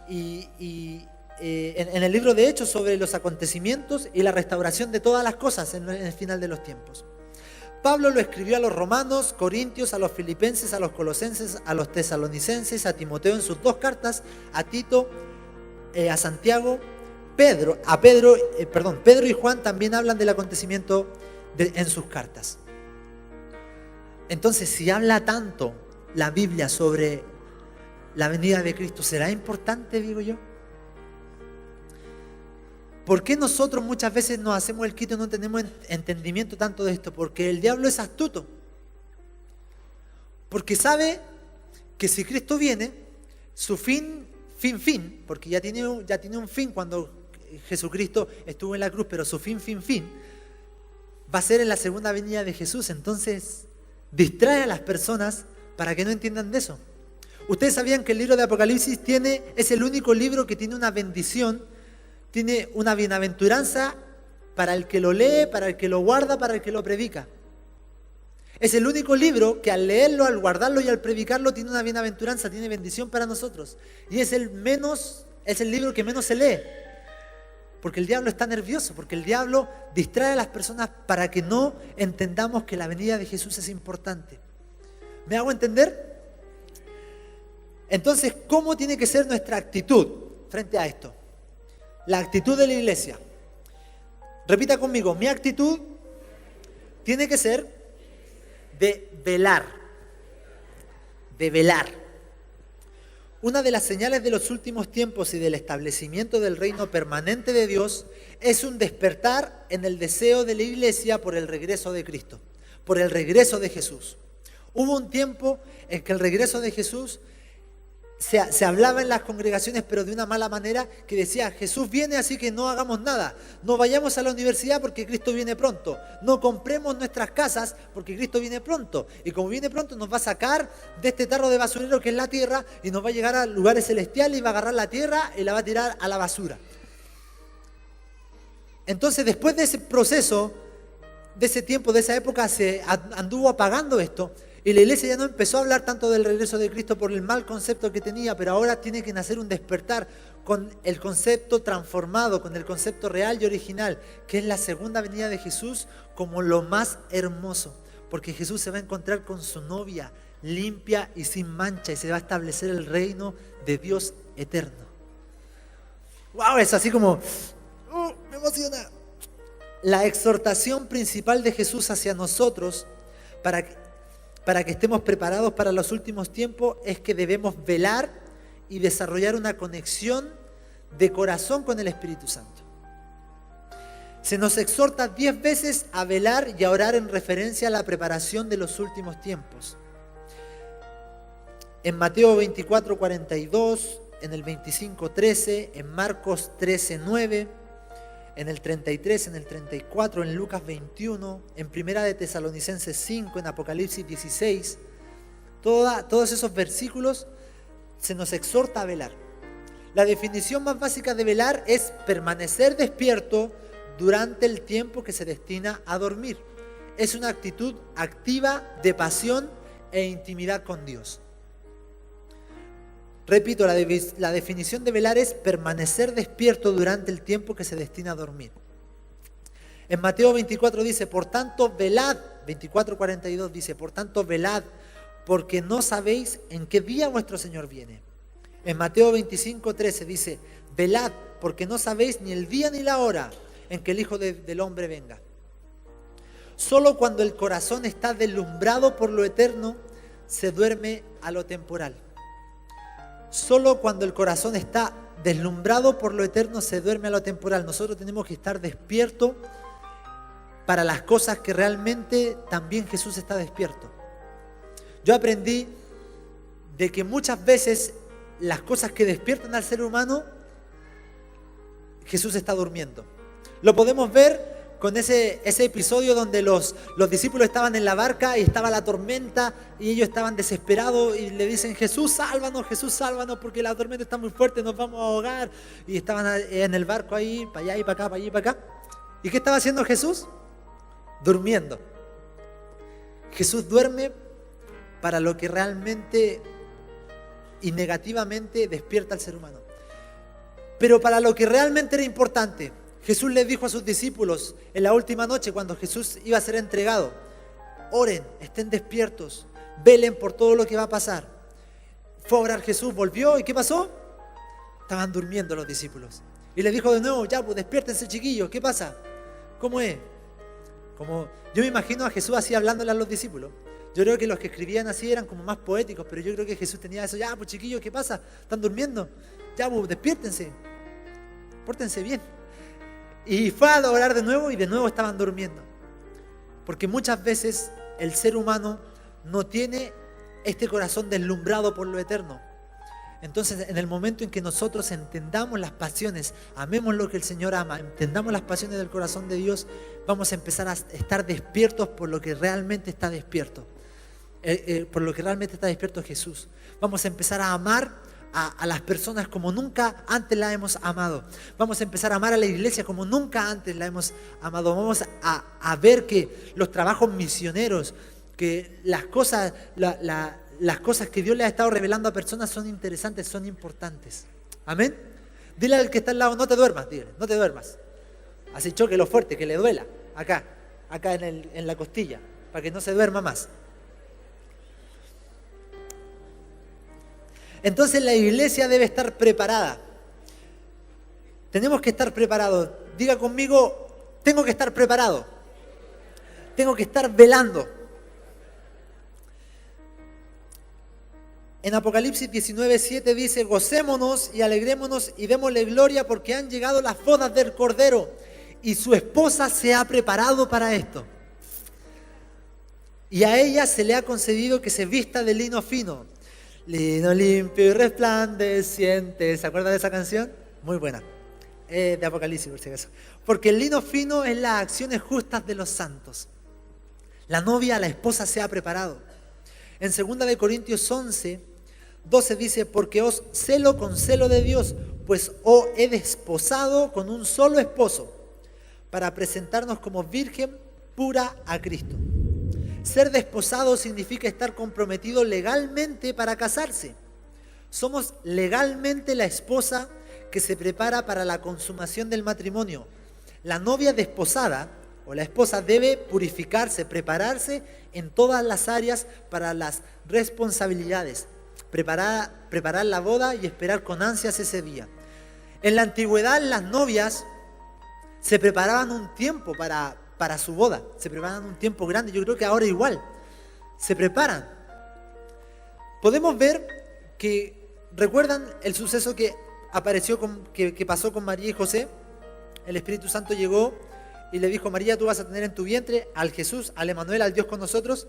y en el libro de Hechos sobre los acontecimientos y la restauración de todas las cosas en el final de los tiempos. Pablo lo escribió a los romanos, corintios, a los filipenses, a los colosenses, a los tesalonicenses, a Timoteo en sus 2 cartas, a Tito, a Santiago, Pedro y Juan también hablan del acontecimiento en sus cartas. Entonces, si habla tanto la Biblia sobre la venida de Cristo, ¿será importante, digo yo? ¿Por qué nosotros muchas veces nos hacemos el quito y no tenemos entendimiento tanto de esto? Porque el diablo es astuto. Porque sabe que si Cristo viene, su fin, porque ya tiene un fin cuando Jesucristo estuvo en la cruz, pero su fin, va a ser en la segunda venida de Jesús. Entonces, distrae a las personas para que no entiendan de eso. Ustedes sabían que el libro de Apocalipsis es el único libro que tiene una bendición, tiene una bienaventuranza para el que lo lee, para el que lo guarda, para el que lo predica. Es el único libro que al leerlo, al guardarlo y al predicarlo tiene una bienaventuranza, tiene bendición para nosotros. Y es el libro que menos se lee. Porque el diablo está nervioso, porque el diablo distrae a las personas para que no entendamos que la venida de Jesús es importante. ¿Me hago entender? Entonces, ¿cómo tiene que ser nuestra actitud frente a esto? La actitud de la iglesia. Repita conmigo, mi actitud tiene que ser de velar. De velar. Una de las señales de los últimos tiempos y del establecimiento del reino permanente de Dios es un despertar en el deseo de la iglesia por el regreso de Cristo, por el regreso de Jesús. Hubo un tiempo en que el regreso de Jesús se hablaba en las congregaciones, pero de una mala manera, que decía, Jesús viene, así que no hagamos nada. No vayamos a la universidad porque Cristo viene pronto. No compremos nuestras casas porque Cristo viene pronto. Y como viene pronto, nos va a sacar de este tarro de basurero que es la tierra y nos va a llegar a lugares celestiales y va a agarrar la tierra y la va a tirar a la basura. Entonces, después de ese proceso, de ese tiempo, de esa época, se anduvo apagando esto. Y la iglesia ya no empezó a hablar tanto del regreso de Cristo por el mal concepto que tenía, pero ahora tiene que nacer un despertar con el concepto transformado, con el concepto real y original, que es la segunda venida de Jesús como lo más hermoso. Porque Jesús se va a encontrar con su novia limpia y sin mancha y se va a establecer el reino de Dios eterno. ¡Wow! Es así como... me emociona. La exhortación principal de Jesús hacia nosotros para que estemos preparados para los últimos tiempos es que debemos velar y desarrollar una conexión de corazón con el Espíritu Santo. Se nos exhorta 10 veces a velar y a orar en referencia a la preparación de los últimos tiempos. En Mateo 24:42, en el 25:13, en Marcos 13:9, en el 33, en el 34, en Lucas 21, en Primera de Tesalonicenses 5, en Apocalipsis 16. Todos esos versículos se nos exhorta a velar. La definición más básica de velar es permanecer despierto durante el tiempo que se destina a dormir. Es una actitud activa de pasión e intimidad con Dios. Repito, la definición de velar es permanecer despierto durante el tiempo que se destina a dormir. En Mateo 24 dice, por tanto velad, 24:42 dice, por tanto velad, porque no sabéis en qué día vuestro Señor viene. En Mateo 25:13 dice, velad, porque no sabéis ni el día ni la hora en que el Hijo del Hombre venga. Solo cuando el corazón está deslumbrado por lo eterno, se duerme a lo temporal. Solo cuando el corazón está deslumbrado por lo eterno se duerme a lo temporal. Nosotros tenemos que estar despiertos para las cosas que realmente también Jesús está despierto. Yo aprendí de que muchas veces las cosas que despiertan al ser humano, Jesús está durmiendo. Lo podemos ver con ese episodio donde los discípulos estaban en la barca y estaba la tormenta y ellos estaban desesperados y le dicen, Jesús, sálvanos, porque la tormenta está muy fuerte, nos vamos a ahogar. Y estaban en el barco ahí, para allá y para acá, para allá y para acá. ¿Y qué estaba haciendo Jesús? Durmiendo. Jesús duerme para lo que realmente y negativamente despierta al ser humano. Pero para lo que realmente era importante, Jesús les dijo a sus discípulos en la última noche cuando Jesús iba a ser entregado, oren, estén despiertos, velen por todo lo que va a pasar. Fue a orar Jesús, volvió y ¿qué pasó? Estaban durmiendo los discípulos. Y les dijo de nuevo, ya pues despiértense chiquillos, ¿qué pasa? ¿Cómo es? Yo me imagino a Jesús así hablándole a los discípulos. Yo creo que los que escribían así eran como más poéticos, pero yo creo que Jesús tenía eso, ya pues chiquillos, ¿qué pasa? ¿Están durmiendo? Ya pues despiértense, pórtense bien. Y fue a adorar de nuevo y de nuevo estaban durmiendo. Porque muchas veces el ser humano no tiene este corazón deslumbrado por lo eterno. Entonces, en el momento en que nosotros entendamos las pasiones, amemos lo que el Señor ama, entendamos las pasiones del corazón de Dios, vamos a empezar a estar despiertos por lo que realmente está despierto. Por lo que realmente está despierto Jesús. Vamos a empezar a amar a las personas como nunca antes la hemos amado. Vamos a empezar a amar a la iglesia como nunca antes la hemos amado. Vamos a ver que los trabajos misioneros, que las cosas que Dios le ha estado revelando a personas son interesantes, son importantes. Amén. Dile al que está al lado, no te duermas, dile, no te duermas. Así choquelo fuerte, que le duela, acá en la costilla, para que no se duerma más. Entonces la iglesia debe estar preparada. Tenemos que estar preparados. Diga conmigo, tengo que estar preparado. Tengo que estar velando. En Apocalipsis 19:7 dice, gocémonos y alegrémonos y démosle gloria porque han llegado las bodas del Cordero y su esposa se ha preparado para esto. Y a ella se le ha concedido que se vista de lino fino. Lino limpio y resplandeciente. ¿Se acuerdan de esa canción? Muy buena. De Apocalipsis, por si acaso. Porque el lino fino es las acciones justas de los santos. La novia, la esposa se ha preparado. En 2 de Corintios 11:12 dice, porque os celo con celo de Dios, pues os he desposado con un solo esposo, para presentarnos como virgen pura a Cristo. Ser desposado significa estar comprometido legalmente para casarse. Somos legalmente la esposa que se prepara para la consumación del matrimonio. La novia desposada o la esposa debe purificarse, prepararse en todas las áreas para las responsabilidades, preparar la boda y esperar con ansias ese día. En la antigüedad las novias se preparaban un tiempo para su boda, se preparaban un tiempo grande. Yo creo que ahora igual, se preparan. Podemos ver que, ¿recuerdan el suceso que que pasó con María y José? El Espíritu Santo llegó y le dijo, María, tú vas a tener en tu vientre al Jesús, al Emanuel, al Dios con nosotros.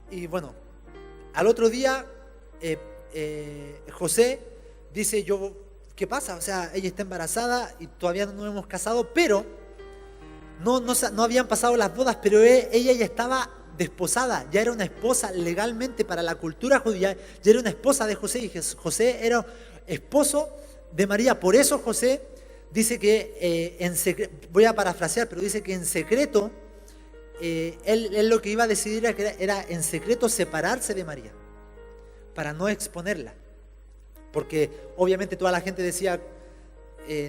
Y bueno, al otro día José dice, ¿qué pasa? O sea, ella está embarazada y todavía no nos hemos casado, pero no habían pasado las bodas, pero ella ya estaba desposada, ya era una esposa legalmente para la cultura judía, ya era una esposa de José, y José era esposo de María. Por eso José dice que en secreto, voy a parafrasear, pero dice que en secreto, él lo que iba a decidir era en secreto separarse de María, para no exponerla, porque obviamente toda la gente decía,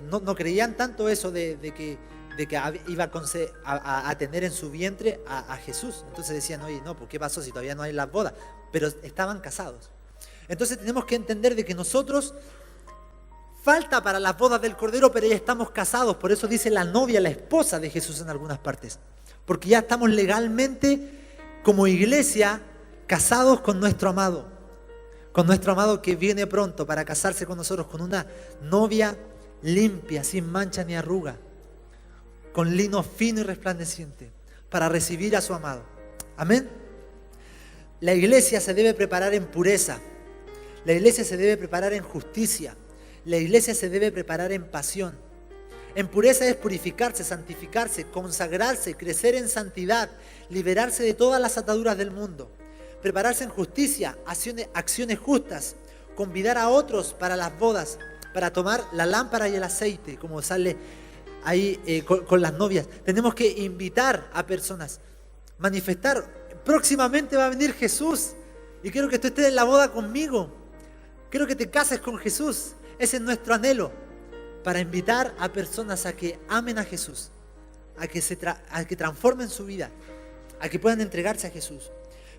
no creían tanto eso de que iba a tener en su vientre a Jesús. Entonces decían, oye, no, pues ¿qué pasó si todavía no hay las bodas? Pero estaban casados. Entonces tenemos que entender de que nosotros falta para las bodas del Cordero, pero ya estamos casados. Por eso dice la novia, la esposa de Jesús en algunas partes. Porque ya estamos legalmente como iglesia casados con nuestro amado. Con nuestro amado que viene pronto para casarse con nosotros, con una novia limpia, sin mancha ni arruga, con lino fino y resplandeciente, para recibir a su amado. Amén. La iglesia se debe preparar en pureza. La iglesia se debe preparar en justicia. La iglesia se debe preparar en pasión. En pureza es purificarse, santificarse, consagrarse, crecer en santidad, liberarse de todas las ataduras del mundo. Prepararse en justicia, acciones justas, convidar a otros para las bodas, para tomar la lámpara y el aceite, como sale ahí con las novias. Tenemos que invitar a personas, manifestar. Próximamente va a venir Jesús y quiero que tú estés en la boda conmigo. Quiero que te cases con Jesús. Ese es nuestro anhelo, para invitar a personas a que amen a Jesús, a que transformen su vida, a que puedan entregarse a Jesús.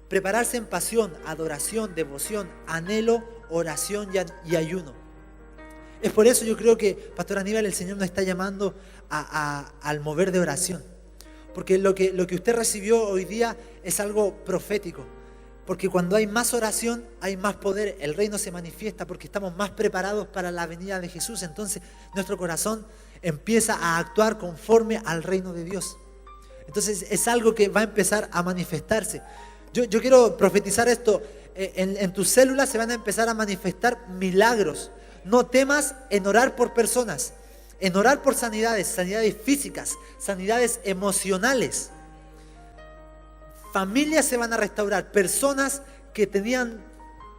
Prepararse en pasión, adoración, devoción, anhelo, oración y ayuno. Es por eso yo creo que, Pastor Aníbal, el Señor nos está llamando al mover de oración. Porque lo que usted recibió hoy día es algo profético. Porque cuando hay más oración, hay más poder. El reino se manifiesta porque estamos más preparados para la venida de Jesús. Entonces nuestro corazón empieza a actuar conforme al reino de Dios. Entonces es algo que va a empezar a manifestarse. Yo quiero profetizar esto. En tus células se van a empezar a manifestar milagros. No temas en orar por personas, en orar por sanidades físicas, sanidades emocionales. Familias se van a restaurar. Personas que tenían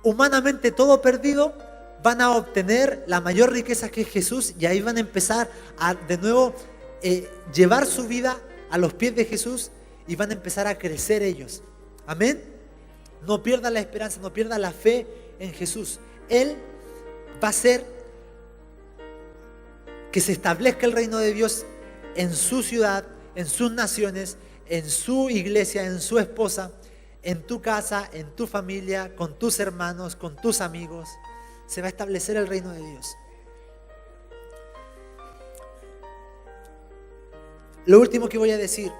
humanamente todo perdido van a obtener la mayor riqueza, que es Jesús, y ahí van a empezar a de nuevo llevar su vida a los pies de Jesús y van a empezar a crecer ellos. Amén. No pierdan la esperanza, no pierdan la fe en Jesús. Él va a hacer que se establezca el reino de Dios en su ciudad, en sus naciones, en su iglesia, en su esposa, en tu casa, en tu familia, con tus hermanos, con tus amigos. Se va a establecer el reino de Dios. Lo último que voy a decir,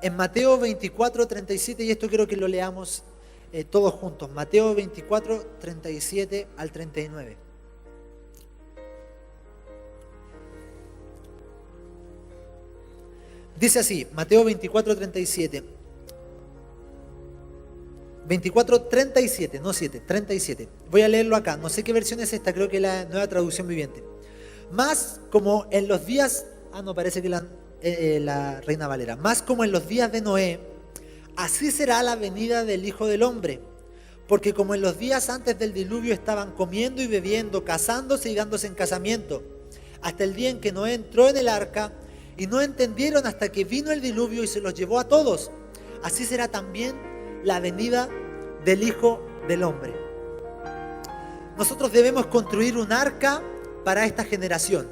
en Mateo 24, 37, y esto quiero que lo leamos todos juntos. Mateo 24, 37 al 39. Dice así, Mateo 24, 37. 24:37, no 7, 37. Voy a leerlo acá. No sé qué versión es esta, creo que es la Nueva Traducción Viviente. Más como en los días... no, parece que la Reina Valera. Más como en los días de Noé, así será la venida del Hijo del Hombre. Porque como en los días antes del diluvio estaban comiendo y bebiendo, casándose y dándose en casamiento, hasta el día en que Noé entró en el arca, y no entendieron hasta que vino el diluvio y se los llevó a todos. Así será también la venida del Hijo del Hombre. Nosotros debemos construir un arca para esta generación.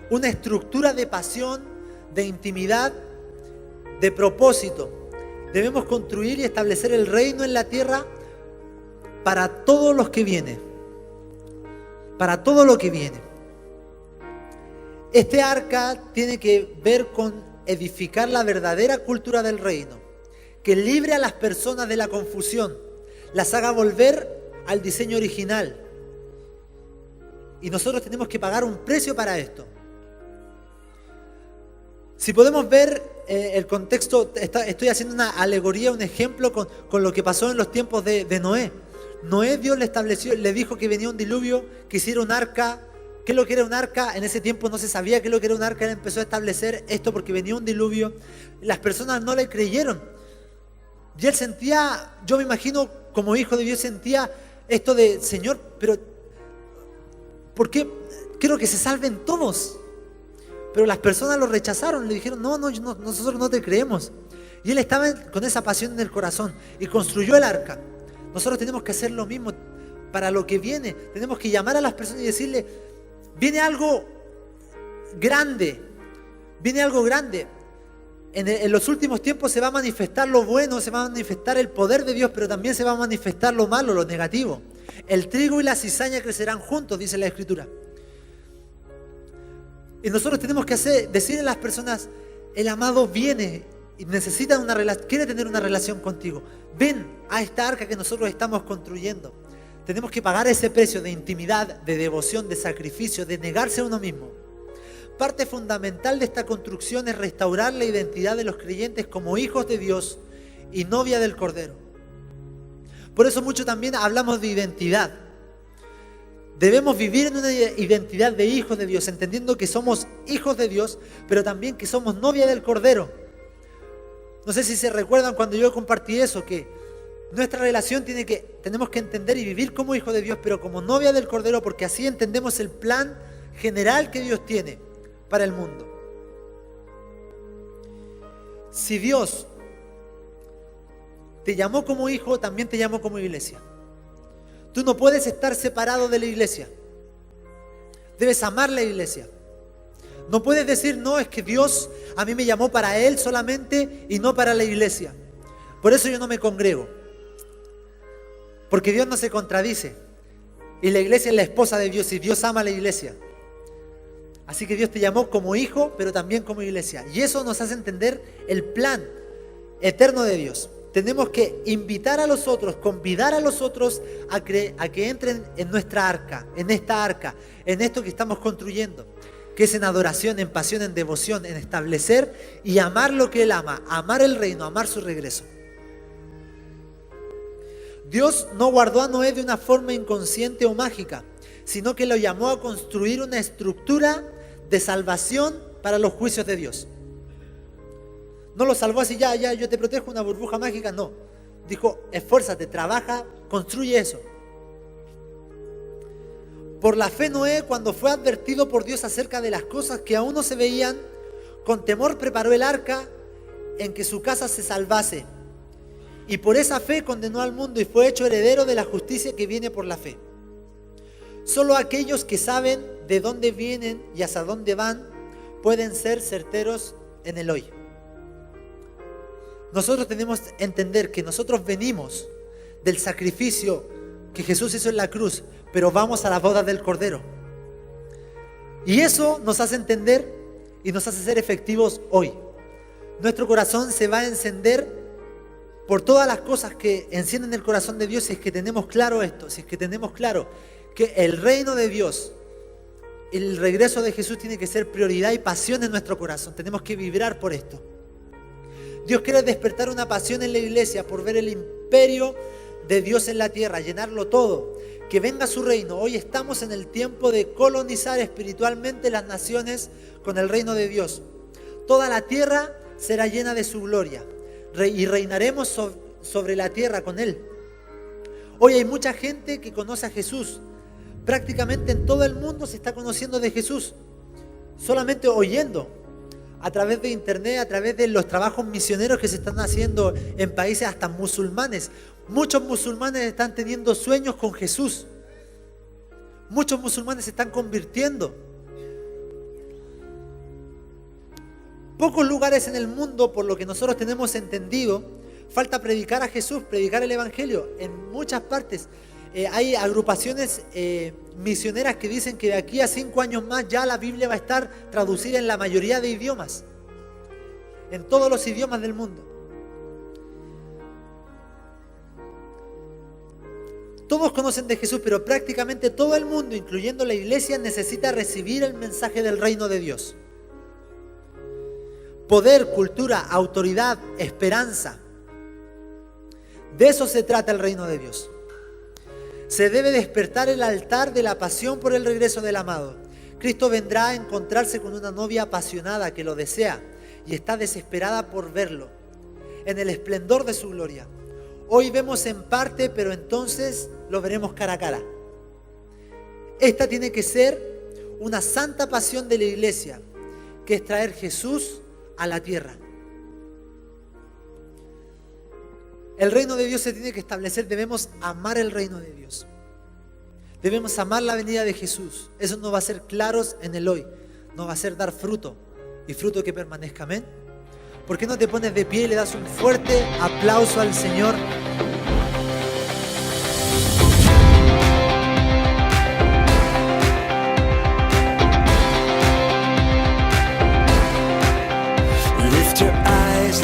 Una estructura de pasión, de intimidad, de propósito. Debemos construir y establecer el reino en la tierra para todos los que vienen. Para todo lo que viene. Este arca tiene que ver con edificar la verdadera cultura del reino, que libre a las personas de la confusión, las haga volver al diseño original. Y nosotros tenemos que pagar un precio para esto. Si podemos ver el contexto, estoy haciendo una alegoría, un ejemplo con lo que pasó en los tiempos de Noé. Noé, Dios le estableció, le dijo que venía un diluvio, que hiciera un arca. ¿Qué es lo que era un arca? En ese tiempo no se sabía qué es lo que era un arca. Él empezó a establecer esto porque venía un diluvio. Las personas no le creyeron. Y él sentía, yo me imagino como hijo de Dios, sentía esto de, Señor, pero ¿por qué? Quiero que se salven todos. Pero las personas lo rechazaron, le dijeron, no, nosotros no te creemos. Y él estaba con esa pasión en el corazón y construyó el arca. Nosotros tenemos que hacer lo mismo para lo que viene. Tenemos que llamar a las personas y decirle, viene algo grande, viene algo grande. En los últimos tiempos se va a manifestar lo bueno, se va a manifestar el poder de Dios, pero también se va a manifestar lo malo, lo negativo. El trigo y la cizaña crecerán juntos, dice la Escritura. Y nosotros tenemos que decirle a las personas, el amado viene y necesita quiere tener una relación contigo. Ven a esta arca que nosotros estamos construyendo. Tenemos que pagar ese precio de intimidad, de devoción, de sacrificio, de negarse a uno mismo. Parte fundamental de esta construcción es restaurar la identidad de los creyentes como hijos de Dios y novia del Cordero. Por eso mucho también hablamos de identidad. Debemos vivir en una identidad de hijos de Dios, entendiendo que somos hijos de Dios, pero también que somos novia del Cordero. No sé si se recuerdan cuando yo compartí eso, que nuestra relación tenemos que entender y vivir como hijos de Dios, pero como novia del Cordero, porque así entendemos el plan general que Dios tiene para el mundo. Si Dios te llamó como hijo, también te llamó como iglesia. Tú no puedes estar separado de la iglesia. Debes amar la iglesia. No puedes decir, no, es que Dios a mí me llamó para Él solamente y no para la iglesia. Por eso yo no me congrego. Porque Dios no se contradice. Y la iglesia es la esposa de Dios y Dios ama a la iglesia. Así que Dios te llamó como hijo, pero también como iglesia. Y eso nos hace entender el plan eterno de Dios. Tenemos que invitar a los otros, convidar a los otros a que entren en nuestra arca, en esta arca, en esto que estamos construyendo, que es en adoración, en pasión, en devoción, en establecer y amar lo que Él ama, amar el reino, amar su regreso. Dios no guardó a Noé de una forma inconsciente o mágica, sino que lo llamó a construir una estructura de salvación para los juicios de Dios. No lo salvó así, ya, yo te protejo, una burbuja mágica, no. Dijo, esfuérzate, trabaja, construye eso. Por la fe Noé, cuando fue advertido por Dios acerca de las cosas que aún no se veían, con temor preparó el arca en que su casa se salvase. Y por esa fe condenó al mundo y fue hecho heredero de la justicia que viene por la fe. Solo aquellos que saben de dónde vienen y hasta dónde van pueden ser certeros en el hoy. Nosotros tenemos que entender que nosotros venimos del sacrificio que Jesús hizo en la cruz, pero vamos a la boda del Cordero. Y eso nos hace entender y nos hace ser efectivos hoy. Nuestro corazón se va a encender por todas las cosas que encienden el corazón de Dios si es que tenemos claro esto, si es que tenemos claro que el reino de Dios, el regreso de Jesús tiene que ser prioridad y pasión en nuestro corazón. Tenemos que vibrar por esto. Dios quiere despertar una pasión en la iglesia por ver el imperio de Dios en la tierra, llenarlo todo, que venga su reino. Hoy estamos en el tiempo de colonizar espiritualmente las naciones con el reino de Dios. Toda la tierra será llena de su gloria y reinaremos sobre la tierra con Él. Hoy hay mucha gente que conoce a Jesús. Prácticamente en todo el mundo se está conociendo de Jesús, solamente oyendo, a través de internet, a través de los trabajos misioneros que se están haciendo en países hasta musulmanes. Muchos musulmanes están teniendo sueños con Jesús. Muchos musulmanes se están convirtiendo. Pocos lugares en el mundo, por lo que nosotros tenemos entendido, falta predicar a Jesús, predicar el Evangelio. En muchas partes hay agrupaciones misioneras que dicen que de aquí a 5 años más ya la Biblia va a estar traducida en la mayoría de idiomas, en todos los idiomas del mundo. Todos conocen de Jesús, pero prácticamente todo el mundo, incluyendo la iglesia, necesita recibir el mensaje del reino de Dios. Poder, cultura, autoridad, esperanza. De eso se trata el reino de Dios. Se debe despertar el altar de la pasión por el regreso del amado. Cristo vendrá a encontrarse con una novia apasionada que lo desea y está desesperada por verlo en el esplendor de su gloria. Hoy vemos en parte, pero entonces lo veremos cara a cara. Esta tiene que ser una santa pasión de la iglesia, que es traer Jesús a la tierra. El reino de Dios se tiene que establecer. Debemos amar el reino de Dios. Debemos amar la venida de Jesús. Eso nos va a hacer claros en el hoy. Nos va a hacer dar fruto, y fruto que permanezca. Amén. ¿Por qué no te pones de pie y le das un fuerte aplauso al Señor? Lift your eyes